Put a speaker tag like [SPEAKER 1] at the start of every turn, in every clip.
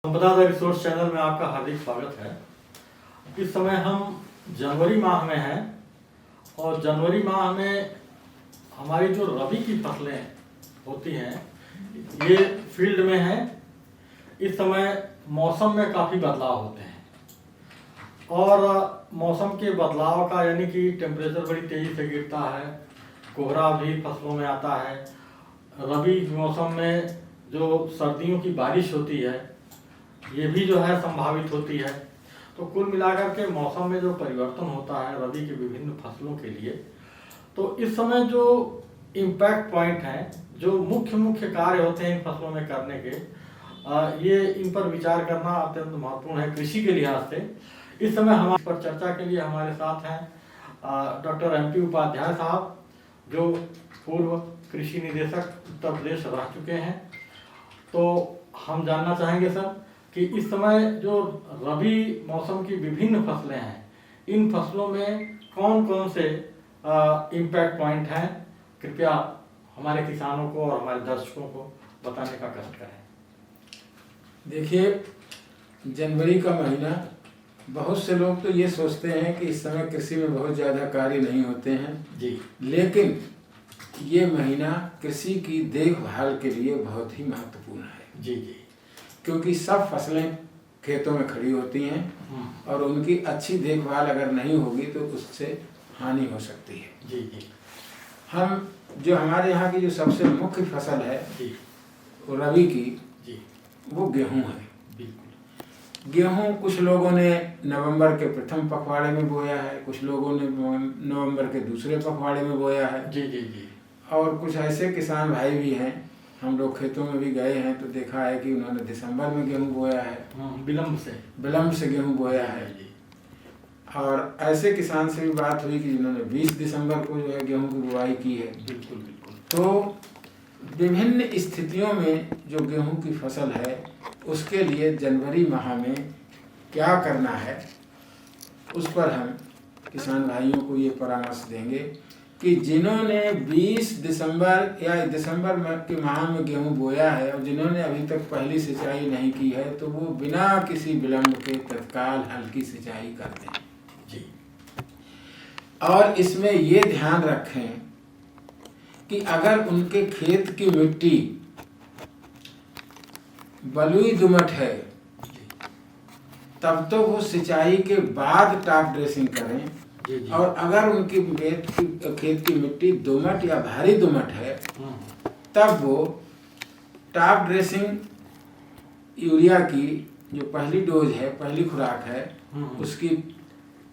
[SPEAKER 1] संपदा the resource channel में आपका हार्दिक स्वागत है। इस समय हम जनवरी माह में हैं और जनवरी माह में हमारी जो रबी की फसलें होती हैं ये फील्ड में हैं। इस समय मौसम में काफ़ी बदलाव होते हैं और मौसम के बदलाव का यानी कि टेम्परेचर बड़ी तेज़ी से गिरता है, कोहरा भी फसलों में आता है। रबी मौसम में जो सर्दियों की बारिश होती है ये भी जो है संभावित होती है। तो कुल मिलाकर के मौसम में जो परिवर्तन होता है रबी के विभिन्न फसलों के लिए, तो इस समय जो इम्पैक्ट पॉइंट हैं, जो मुख्य कार्य होते हैं इन फसलों में करने के, ये इन पर विचार करना अत्यंत महत्वपूर्ण है कृषि के लिहाज से। इस समय हमारे पर चर्चा के लिए हमारे साथ हैं डॉक्टर MP उपाध्याय साहब, जो पूर्व कृषि निदेशक उत्तर प्रदेश रह चुके हैं। तो हम जानना चाहेंगे सर कि इस समय जो रबी मौसम की विभिन्न फसलें हैं, इन फसलों में कौन कौन से इम्पैक्ट पॉइंट हैं, कृपया हमारे किसानों को और हमारे दर्शकों को बताने का कष्ट करें।
[SPEAKER 2] देखिए, जनवरी का महीना, बहुत से लोग तो ये सोचते हैं कि इस समय कृषि में बहुत ज़्यादा कार्य नहीं होते हैं
[SPEAKER 1] जी,
[SPEAKER 2] लेकिन ये महीना कृषि की देखभाल के लिए बहुत ही महत्वपूर्ण है।
[SPEAKER 1] जी जी,
[SPEAKER 2] क्योंकि सब फसलें खेतों में खड़ी होती हैं और उनकी अच्छी देखभाल अगर नहीं होगी तो उससे हानि हो सकती है।
[SPEAKER 1] जी जी,
[SPEAKER 2] हम जो हमारे यहाँ की जो सबसे मुख्य फसल है
[SPEAKER 1] जी
[SPEAKER 2] वो रबी की,
[SPEAKER 1] जी,
[SPEAKER 2] वो गेहूँ है।
[SPEAKER 1] बिल्कुल।
[SPEAKER 2] गेहूँ कुछ लोगों ने नवंबर के प्रथम पखवाड़े में बोया है, कुछ लोगों ने नवंबर के दूसरे पखवाड़े में बोया है।
[SPEAKER 1] जी जी जी,
[SPEAKER 2] और कुछ ऐसे किसान भाई भी हैं, हम लोग खेतों में भी गए हैं तो देखा है कि उन्होंने दिसंबर में गेहूँ बोया है, विलम्ब से गेहूँ बोया है।
[SPEAKER 1] जी,
[SPEAKER 2] और ऐसे किसान से भी बात हुई कि जिन्होंने 20 दिसंबर को जो है गेहूँ की बुआई की है।
[SPEAKER 1] बिल्कुल बिल्कुल।
[SPEAKER 2] तो विभिन्न स्थितियों में जो गेहूँ की फसल है उसके लिए जनवरी माह में क्या करना है, उस पर हम किसान भाइयों को ये परामर्श देंगे कि जिन्होंने 20 दिसंबर या दिसंबर के माह में गेहूँ बोया है और जिन्होंने अभी तक पहली सिंचाई नहीं की है तो वो बिना किसी विलंब के तत्काल हल्की सिंचाई कर दें
[SPEAKER 1] जी।
[SPEAKER 2] और इसमें ये ध्यान रखें कि अगर उनके खेत की मिट्टी बलुई दोमट है तब तो वो सिंचाई के बाद टॉप ड्रेसिंग करें।
[SPEAKER 1] जी जी,
[SPEAKER 2] और अगर उनकी खेत की मिट्टी दोमट या भारी दोमट है तब वो टॉप ड्रेसिंग यूरिया की जो पहली डोज है, पहली खुराक है, उसकी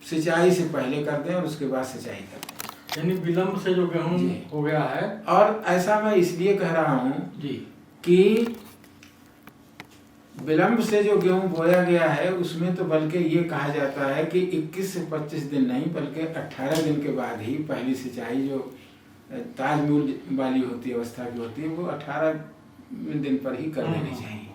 [SPEAKER 2] सिंचाई से पहले कर दें और उसके बाद सिंचाई कर दें।
[SPEAKER 1] यानी विलंब से जो गेहूँ हो गया है।
[SPEAKER 2] और ऐसा मैं इसलिए कह रहा हूँ
[SPEAKER 1] जी
[SPEAKER 2] कि विलंब से जो गेहूं बोया गया है उसमें तो बल्कि ये कहा जाता है कि 21 से 25 दिन नहीं बल्कि 18 दिन के बाद ही पहली सिंचाई जो ताजमूल वाली होती है, अवस्था की होती है, वो 18 दिन पर ही कर देनी चाहिए।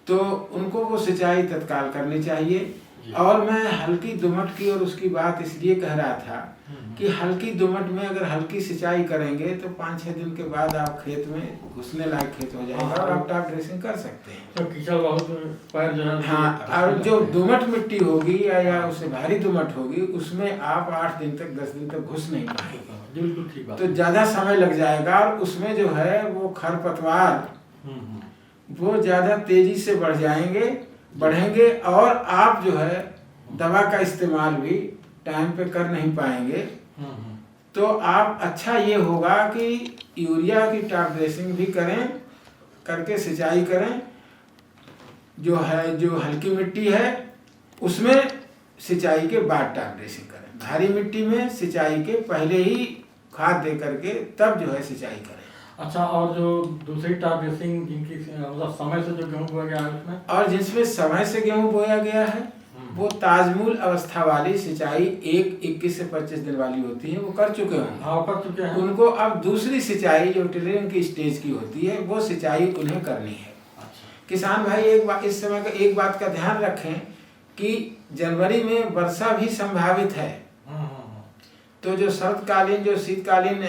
[SPEAKER 2] तो उनको वो सिंचाई तत्काल करनी चाहिए। और मैं हल्की दोमट की और उसकी बात इसलिए कह रहा था कि हल्की दोमट में अगर हल्की सिंचाई करेंगे तो 5-6 दिन के बाद आप खेत में घुसने लायक खेत हो जाएगा और आप टॉप ड्रेसिंग कर सकते हैं।
[SPEAKER 1] तो कीचड़ बहुत पैर जो है।
[SPEAKER 2] हाँ, और जो दोमट मिट्टी होगी या उससे भारी दोमट होगी उसमें आप 8 दिन तक 10 दिन तक घुस नहीं पाएंगे।
[SPEAKER 1] बिल्कुल ठीक बात।
[SPEAKER 2] तो ज़्यादा समय लग जाएगा और उसमें जो है वो खरपतवार वो ज़्यादा तेजी से बढ़ेंगे और आप जो है दवा का इस्तेमाल भी टाइम पे कर नहीं पाएंगे। तो आप अच्छा ये होगा कि यूरिया की टॉप ड्रेसिंग भी करके सिंचाई करें। जो हल्की मिट्टी है उसमें सिंचाई के बाद टॉप ड्रेसिंग करें, भारी मिट्टी में सिंचाई के पहले ही खाद दे करके तब जो है सिंचाई करें।
[SPEAKER 1] अच्छा, और जो दूसरी टॉप ड्रेसिंग जिनकी मतलब समय से जो गेहूँ बोया गया है उसमें,
[SPEAKER 2] और जिसमें समय से गेहूँ बोया गया है वो ताजमूल अवस्था वाली सिंचाई 21 से 25 दिन वाली होती है, वो कर चुके होंगे।
[SPEAKER 1] हाँ, कर चुके हैं।
[SPEAKER 2] उनको अब दूसरी सिंचाई जो टिलरिंग की स्टेज की होती है वो सिंचाई उन्हें करनी है।
[SPEAKER 1] अच्छा।
[SPEAKER 2] किसान भाई इस समय का एक बात का ध्यान रखें कि जनवरी में वर्षा भी संभावित है। तो जो शरतकालीन जो शीतकालीन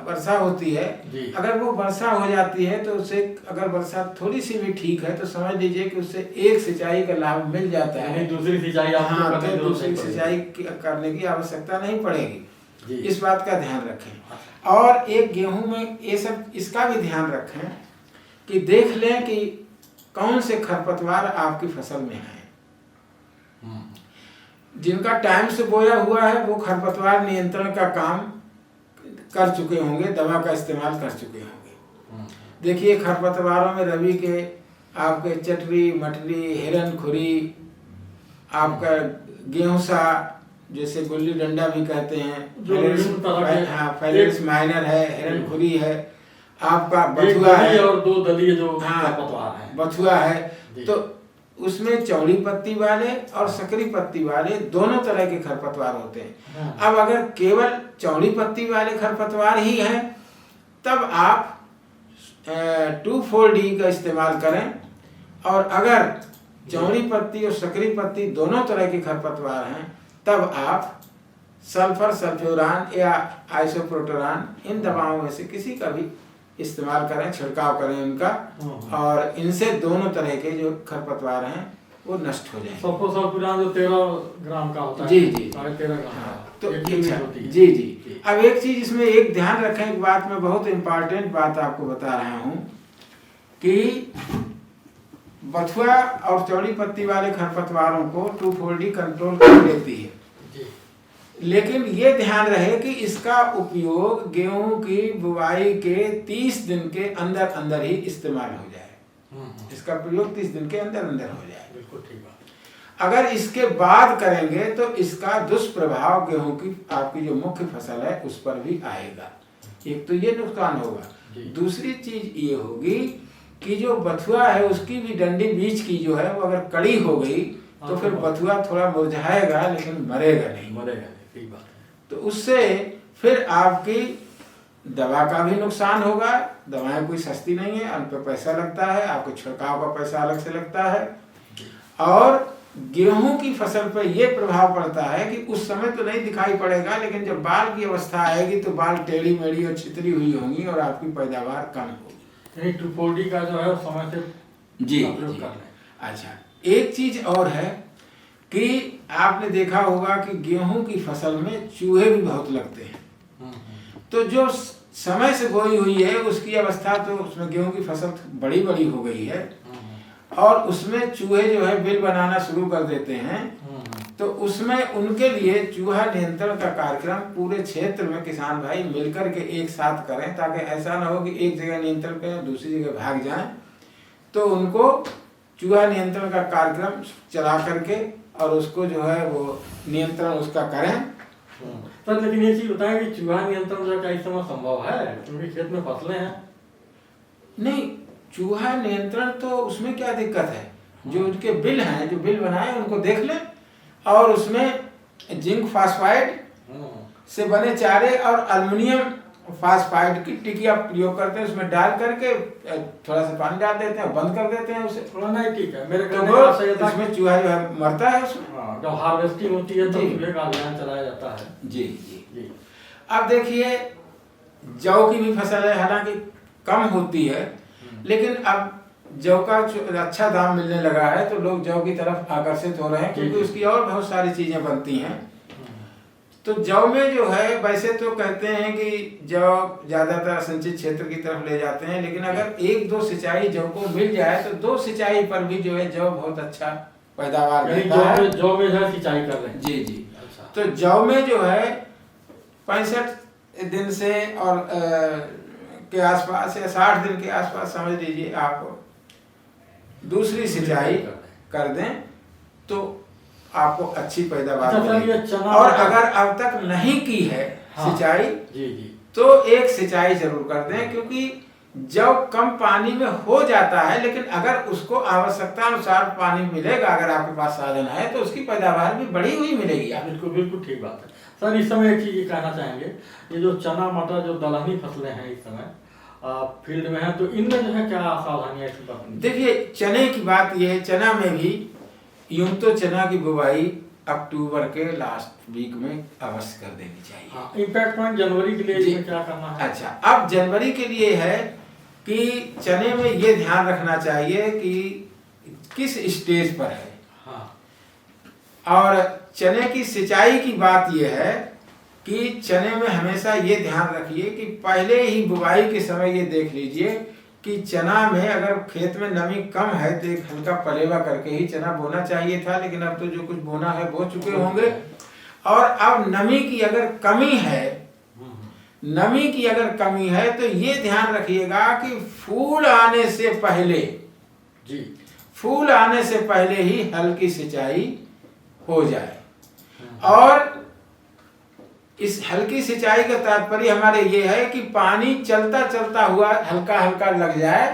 [SPEAKER 2] वर्षा होती है,
[SPEAKER 1] जी।
[SPEAKER 2] अगर वो वर्षा हो जाती है तो उससे अगर वर्षा थोड़ी सी भी ठीक है तो समझ लीजिए कि उससे एक सिंचाई का लाभ मिल जाता है।
[SPEAKER 1] यानी दूसरी सिंचाई आपको
[SPEAKER 2] हाँ,
[SPEAKER 1] करने की
[SPEAKER 2] तो
[SPEAKER 1] जरूरत नहीं
[SPEAKER 2] दूसरी
[SPEAKER 1] पड़ेगी।
[SPEAKER 2] सिंचाई करने की आवश्यकता नहीं पड़ेगी।
[SPEAKER 1] जी।
[SPEAKER 2] इस बात का ध्यान रखें। और एक गेहूं में ये सब इसका भी ध्यान रखें कि देख लें कि कौन से खरपतवार आपकी फसल में है। जिनका टाइम से बोया हुआ है वो खरपतवार नियंत्रण का काम कर चुके होंगे, दवा का इस्तेमाल कर चुके होंगे। देखिए खरपतवारों में रबी के आपके चटरी, मटरी, हिरनखुरी, आपका गेहूंसा, जैसे गुल्ली डंडा भी कहते हैं, फेलिक्स माइनर है, हिरनखुरी है, आपका बथुआ है
[SPEAKER 1] और दो दलीय जो
[SPEAKER 2] हाँ
[SPEAKER 1] खरपतवार है,
[SPEAKER 2] बथुआ है। तो उसमें चौड़ी पत्ती वाले और सकरी पत्ती वाले दोनों तरह के खरपतवार होते हैं। अब अगर केवल चौड़ी पत्ती वाले खरपतवार ही हैं तब आप 2,4-D का इस्तेमाल करें, और अगर चौड़ी पत्ती और सकरी पत्ती दोनों तरह के खरपतवार हैं तब आप सल्फर, सल्फ्यूरान या आइसोप्रोटोरान इन दवाओं में से किसी का भी इस्तेमाल करें, छिड़काव करें उनका, और इनसे दोनों तरह के जो खरपतवार हैं वो नष्ट हो जाएंगे।
[SPEAKER 1] सल्फोसल्फ्यूरान जो 13 ग्राम का होता है,
[SPEAKER 2] जी जी,
[SPEAKER 1] 13.5 ग्राम का,
[SPEAKER 2] तो
[SPEAKER 1] अच्छा होती है।
[SPEAKER 2] जी जी। अब एक चीज इसमें एक ध्यान रखें, एक बात में बहुत इम्पोर्टेंट बात आपको बता रहा हूँ कि बथुआ और चौड़ी पत्ती वाले खरपतवारों को 2,4-D कंट्रोल कर लेती है, लेकिन ये ध्यान रहे कि इसका उपयोग गेहूं की बुवाई के 30 दिन के अंदर अंदर ही इस्तेमाल हो जाए। इसका प्रयोग 30 दिन के अंदर अंदर हो जाए।
[SPEAKER 1] बिल्कुल ठीक बात।
[SPEAKER 2] अगर इसके बाद करेंगे तो इसका दुष्प्रभाव गेहूं की आपकी जो मुख्य फसल है उस पर भी आएगा। एक तो ये नुकसान होगा। दूसरी चीज ये होगी कि जो बथुआ है उसकी भी डंडी बीच की जो है वो अगर कड़ी हो गई तो फिर बथुआ थोड़ा मुरझाएगा लेकिन मरेगा नहीं। तो उससे फिर आपकी दवा का भी नुकसान होगा। दवाएं कोई सस्ती नहीं है, उन पर पैसा लगता है, आपको छिड़काव का पैसा अलग से लगता है। और गेहूं की फसल पर यह प्रभाव पड़ता है कि उस समय तो नहीं दिखाई पड़ेगा, लेकिन जब बाल की अवस्था आएगी तो बाल टेढ़ी मेढ़ी और छितरी हुई होंगी और आपकी पैदावार कम होगी।
[SPEAKER 1] 2,4-D का जो है उस समय से
[SPEAKER 2] जी। अच्छा, एक चीज और है कि आपने देखा होगा कि गेहूं की फसल में चूहे भी बहुत लगते हैं। तो जो समय से बोई हुई है उसकी अवस्था तो उसमें गेहूं की फसल बड़ी बड़ी हो गई है और उसमें चूहे जो है बिल बनाना शुरू कर देते हैं। तो उसमें उनके लिए चूहा नियंत्रण का कार्यक्रम पूरे क्षेत्र में किसान भाई मिलकर के एक साथ करें, ताकि ऐसा ना हो कि एक जगह नियंत्रण करें दूसरी जगह भाग जाएं। तो उनको चूहा नियंत्रण का कार्यक्रम चला करके और उसको जो है वो नियंत्रण उसका करें।
[SPEAKER 1] सर लेकिन ये चीज बताएं कि चूहा नियंत्रण जो क्या इस समय संभव है, क्योंकि खेत में फसलें हैं?
[SPEAKER 2] नहीं, चूहा नियंत्रण तो उसमें क्या दिक्कत है, जो उनके बिल हैं, जो बिल बनाए उनको देख लें और उसमें जिंक फास्फाइड से बने चारे और एल्युमिनियम फास्फाइड की टिकिया प्रयोग करते हैं, उसमें डाल करके थोड़ा सा पानी डाल देते हैं, बंद कर देते हैं उसे।
[SPEAKER 1] थोड़ा नहीं ठीक है मेरे
[SPEAKER 2] तो इसमें चूहा जो है मरता है उसमें।
[SPEAKER 1] जब हार्वेस्टिंग होती है तो चूहे का अभियान चलाया जाता है।
[SPEAKER 2] जी जी जी। अब देखिए जौ की भी फसल है, हालांकि कम होती है, लेकिन अब जौ का अच्छा दाम मिलने लगा है तो लोग जौ की तरफ आकर्षित हो रहे हैं, क्योंकि उसकी और बहुत सारी चीजें बनती हैं। तो जौ में जो है वैसे तो कहते हैं कि जौ ज्यादातर सिंचित क्षेत्र की तरफ ले जाते हैं, लेकिन अगर 1-2 सिंचाई जौ को मिल जाए तो 2 सिंचाई पर भी जो है जौ बहुत अच्छा पैदावार देता है।
[SPEAKER 1] जौ में जो सिंचाई कर रहे हैं।
[SPEAKER 2] जी जी। तो जौ में जो है 65 दिन से और के आसपास या 60 दिन के आसपास समझ लीजिए आप दूसरी सिंचाई कर दें तो आपको अच्छी पैदावार मिलेगी। और अगर अब तक नहीं की है सिंचाई तो एक सिंचाई जरूर कर दें, क्योंकि जब कम पानी में हो जाता है, लेकिन अगर उसको आवश्यकता अनुसार पानी मिलेगा, अगर आपके पास साधन है तो उसकी पैदावार भी बढ़ी हुई मिलेगी।
[SPEAKER 1] बिल्कुल बिल्कुल ठीक बात है सर। इस समय एक चीज ये कहना चाहेंगे, ये जो चना मटर जो दलहनी फसलें हैं इस समय फील्ड में है, तो इनमें जो है क्या सावधानियां इसकी?
[SPEAKER 2] देखिए चने की बात यह है, चना में भी यूं तो चना की बुवाई अक्टूबर के लास्ट वीक में अवश्य कर देनी चाहिए।
[SPEAKER 1] हाँ, इम्पैक्ट पॉइंट जनवरी के लिए इसमें क्या करना है?
[SPEAKER 2] अच्छा, अब जनवरी के लिए है कि चने में ये ध्यान रखना चाहिए कि किस स्टेज पर है।
[SPEAKER 1] हाँ।
[SPEAKER 2] और चने की सिंचाई की बात यह है कि चने में हमेशा ये ध्यान रखिए कि पहले ही बुवाई के समय ये देख लीजिए कि चना में अगर खेत में नमी कम है तो एक हल्का पलेवा करके ही चना बोना चाहिए था, लेकिन अब तो जो कुछ बोना है बो चुके होंगे। और अब नमी की अगर कमी है, नमी की अगर कमी है तो ये ध्यान रखिएगा कि फूल आने से पहले
[SPEAKER 1] जी,
[SPEAKER 2] फूल आने से पहले ही हल्की सिंचाई हो जाए। और इस हल्की सिंचाई का तात्पर्य हमारे ये है कि पानी चलता चलता हुआ हल्का हल्का लग जाए।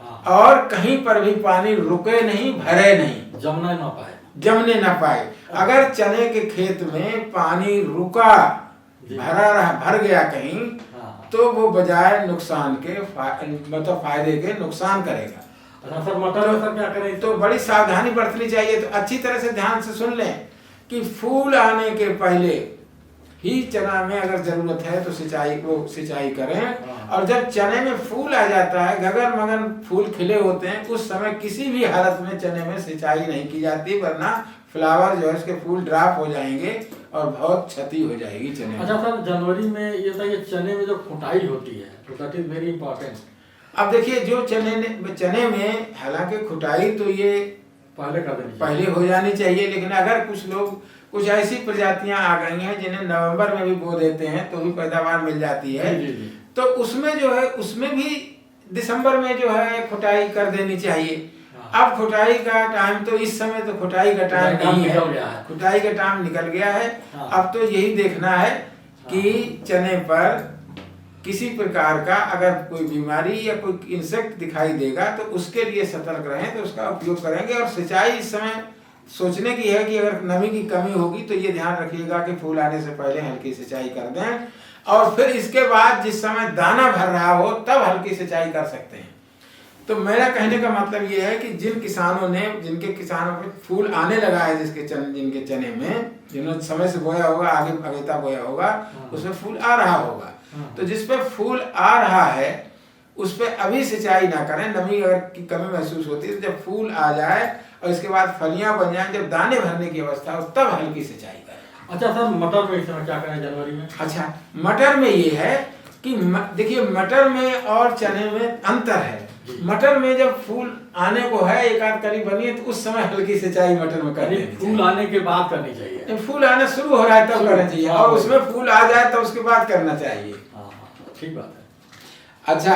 [SPEAKER 2] हाँ। और कहीं पर भी पानी रुके नहीं, भरे नहीं, जमने ना पाए। अगर चने के खेत में पानी रुका, भरा रहा, भर गया कहीं, हाँ, तो वो बजाय नुकसान के मतलब फायदे के नुकसान करेगा।
[SPEAKER 1] सर मटर में सर क्या करें?
[SPEAKER 2] तो बड़ी सावधानी बरतनी चाहिए। तो अच्छी तरह से ध्यान से सुन लें कि फूल आने के पहले ही चना में अगर जरूरत है तो सिंचाई करें। और जब चने में फूल आ जाता है, गगन मगन फूल खिले होते हैं, उस समय किसी भी हालत में चने में सिंचाई नहीं की जाती, वरना फ्लावर जो है उसके फूल ड्रॉप हो जाएंगे और बहुत क्षति हो जाएगी चने।
[SPEAKER 1] अच्छा सर, जनवरी में ये चने में जो खुटाई होती है तो दैट इज वेरी इंपॉर्टेंट।
[SPEAKER 2] अब देखिए, जो चने में हालांकि खुटाई तो ये पहले हो जानी चाहिए, लेकिन अगर कुछ ऐसी प्रजातियां आ गई हैं जिन्हें नवंबर में भी बो देते हैं तो भी पैदावार मिल जाती है। जी। तो उसमें जो है, उसमें भी दिसंबर में जो है खुटाई कर देनी चाहिए। हाँ। अब खुटाई का टाइम तो इस समय तो खुटाई का टाइम नहीं है, खुटाई का टाइम निकल गया है। हाँ। अब तो यही देखना है कि चने पर किसी प्रकार का अगर कोई बीमारी या कोई इंसेक्ट दिखाई देगा तो उसके लिए सतर्क रहें, तो उसका उपयोग करेंगे। और सिंचाई इस समय सोचने की है कि अगर नमी की कमी होगी तो ये ध्यान रखिएगा कि फूल आने से पहले हल्की सिंचाई कर दें, और फिर इसके बाद जिस समय दाना भर रहा हो तब हल्की सिंचाई कर सकते हैं। तो मेरा कहने का मतलब ये है कि जिनके किसानों पे फूल आने लगा है, जिनके चने में जिन्होंने समय से बोया होगा, आगे अगेता बोया होगा, उसमें फूल आ रहा होगा। तो जिस पे फूल आ रहा है उस पे अभी सिंचाई ना करें। नमी अगर की कमी महसूस होती है तो जब फूल आ जाए और इसके बाद फलियां बन जाएं, जब दाने भरने की अवस्था हो तब हल्की सिंचाई करें।
[SPEAKER 1] अच्छा सर, मटर में इस समय क्या करें जनवरी में?
[SPEAKER 2] अच्छा, मटर में ये है कि देखिए, मटर में और चने में अंतर है। मटर में जब फूल आने को है, एक आध कली बनी है, तो उस समय हल्की सिंचाई मटर में करनी चाहिए।
[SPEAKER 1] फूल आने के बाद करनी चाहिए।
[SPEAKER 2] फूल आना शुरू हो रहा है तब करना चाहिए, और उसमें फूल आ जाए तो उसके बाद करना चाहिए।
[SPEAKER 1] ठीक बात है।
[SPEAKER 2] अच्छा,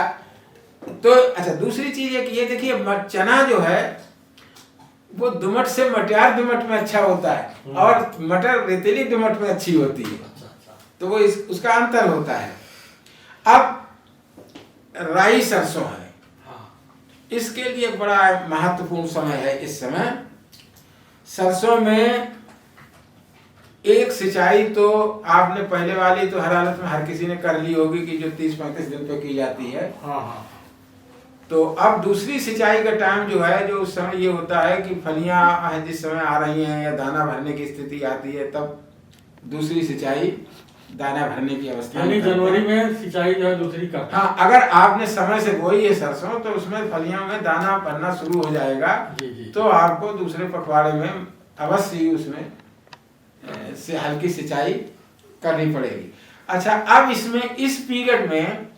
[SPEAKER 2] दूसरी चीज है कि ये देखिए, चना जो है वो दुमट से मटियार दुमट में अच्छा होता है और मटर रेतीली दुमट में अच्छी होती है। तो वो उसका अंतर होता है। अब राई सरसों है, इसके लिए बड़ा महत्वपूर्ण समय है। इस समय सरसों में एक सिंचाई तो आपने पहले वाली तो हर हालत में हर किसी ने कर ली होगी कि जो 30-35 दिन पे की जाती है। हाँ। तो अब दूसरी सिंचाई का टाइम जो है, जो उस समय ये होता है कि फलियां जिस समय आ रही हैं या दाना भरने की स्थिति आती है, तब दूसरी सिंचाई दाना भरने की अवस्था,
[SPEAKER 1] यानी जनवरी में सिंचाई जो है दूसरी का।
[SPEAKER 2] हाँ, अगर आपने समय से बोई है सरसों तो उसमें फलियों में दाना भरना शुरू हो जाएगा। जी। तो आपको दूसरे पखवाड़े में अवश्य ही उसमें से हल्की सिंचाई करनी पड़ेगी। अच्छा, अब इसमें इस पीरियड में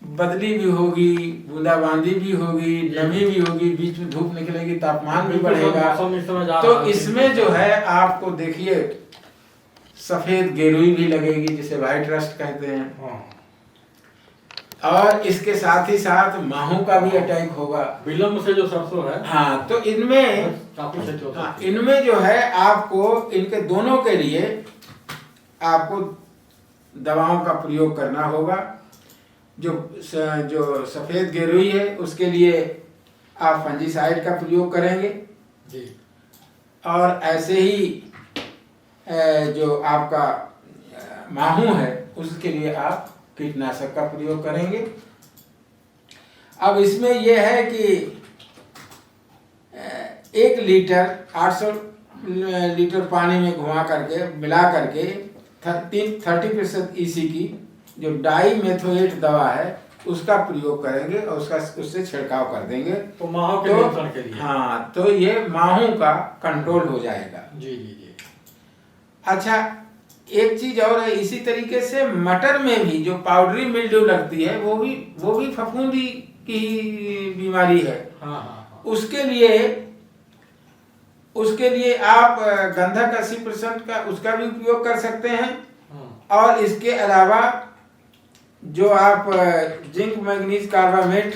[SPEAKER 2] बदली भी होगी, बूंदाबांदी भी होगी, नमी भी होगी, बीच में धूप निकलेगी, तापमान भी बढ़ेगा। तो इसमें जो है आपको देखिए सफेद गेरुई भी लगेगी, जिसे व्हाइट रस्ट कहते हैं। और इसके साथ ही साथ माहू का भी अटैक होगा,
[SPEAKER 1] विलम्ब से जो सरसों है।
[SPEAKER 2] हाँ, तो इनमें जो है आपको इनके दोनों के लिए आपको दवाओं का प्रयोग करना होगा। जो सफेद गेरुई है उसके लिए आप फंजीसाइड का प्रयोग करेंगे जी। और ऐसे ही जो आपका माहू है उसके लिए आप कीटनाशक का प्रयोग करेंगे। अब इसमें यह है कि 1 लीटर 800 लीटर पानी में घुमा करके मिला करके 30% ईसी की जो डाई मेथोएट दवा है उसका प्रयोग करेंगे और उससे छिड़काव कर देंगे
[SPEAKER 1] तो माहों के नियंत्रण के लिए।
[SPEAKER 2] हाँ, तो ये माहों का कंट्रोल हो जाएगा।
[SPEAKER 1] जी जी जी।
[SPEAKER 2] अच्छा, एक चीज और है, इसी तरीके से मटर में भी जो पाउडरी मिल्ड्यू लगती है वो भी फफूंदी की बीमारी है।
[SPEAKER 1] हाँ हाँ।
[SPEAKER 2] उसके लिए आप गंधक 80% का उसका भी उपयोग कर सकते हैं। और इसके अलावा जो आप जिंक मैग्नीज कार्बामेट,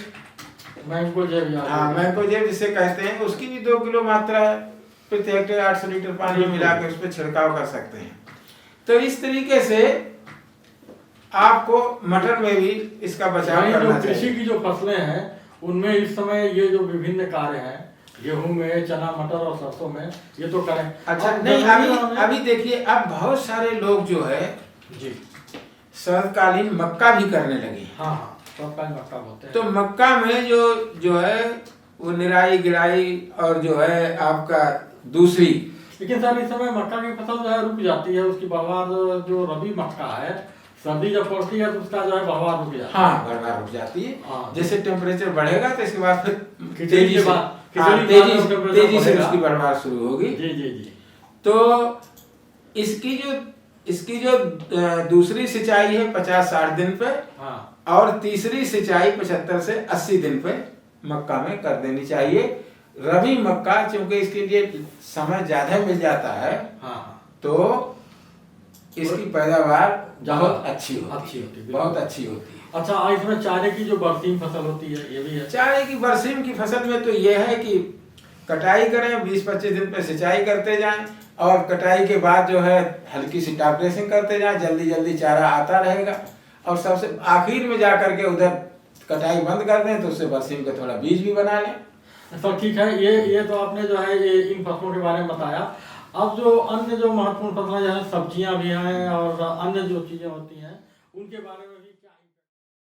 [SPEAKER 2] मैंकोजेब जिसे कहते हैं, उसकी भी 2 किलो मात्रा प्रति हेक्टेयर 800 लीटर पानी में मिला के उस पर छिड़काव कर सकते हैं। तो इस तरीके से आपको मटर में भी इसका बचाव करना चाहिए।
[SPEAKER 1] कृषि की जो फसलें हैं उनमें इस समय ये जो विभिन्न कार्य हैं, गेहूं में, चना, मटर और सरसों में, ये तो करें।
[SPEAKER 2] अच्छा नहीं, अभी देखिए, अब बहुत सारे लोग जो है
[SPEAKER 1] जी
[SPEAKER 2] शरदकालीन मक्का भी करने लगे।
[SPEAKER 1] हाँ, शरदकालीन मक्का बोलते हैं।
[SPEAKER 2] तो मक्का में जो है वो निराई गिराई और जो है आपका दूसरी,
[SPEAKER 1] लेकिन सर इस समय मक्का की फसल जो है रुक जाती है, उसकी बढ़वार जो रबी मक्का है, सर्दी जब पड़ती है तो उसका जो है बढ़वार रुक जाती है।
[SPEAKER 2] हाँ, बढ़वार रुक जाती है।
[SPEAKER 1] हाँ,
[SPEAKER 2] जैसे टेम्परेचर बढ़ेगा तो इसके बाद फिर तेजी से उसकी बढ़वार शुरू होगी।
[SPEAKER 1] जी जी जी।
[SPEAKER 2] तो इसकी जो दूसरी सिंचाई है 50-60 दिन पे। हाँ। और तीसरी सिंचाई 75 से 80 दिन पे मक्का में कर देनी चाहिए। रबी मक्का क्योंकि इसके लिए समय ज्यादा मिल जाता है। हाँ। तो इसकी पैदावार बहुत अच्छी होती है, बहुत अच्छी होती है।
[SPEAKER 1] अच्छा, इसमें चारे की जो बरसीम फसल होती है ये भी है।
[SPEAKER 2] चारे की बरसीम की फसल में तो ये है कि कटाई करें, 20-25 दिन पे सिंचाई करते जाएं और कटाई के बाद जो है हल्की सी टॉप ड्रेसिंग करते जाएं, जल्दी जल्दी चारा आता रहेगा। और सबसे आखिर में जा करके उधर कटाई बंद कर दें तो उससे बरसीम का थोड़ा बीज भी बना लें।
[SPEAKER 1] तो ठीक है, ये तो आपने जो है ये इन फसलों के बारे में बताया। अब जो अन्य जो महत्वपूर्ण फसलें जो है, सब्जियां भी हैं और अन्य जो चीजें होती हैं उनके बारे में भी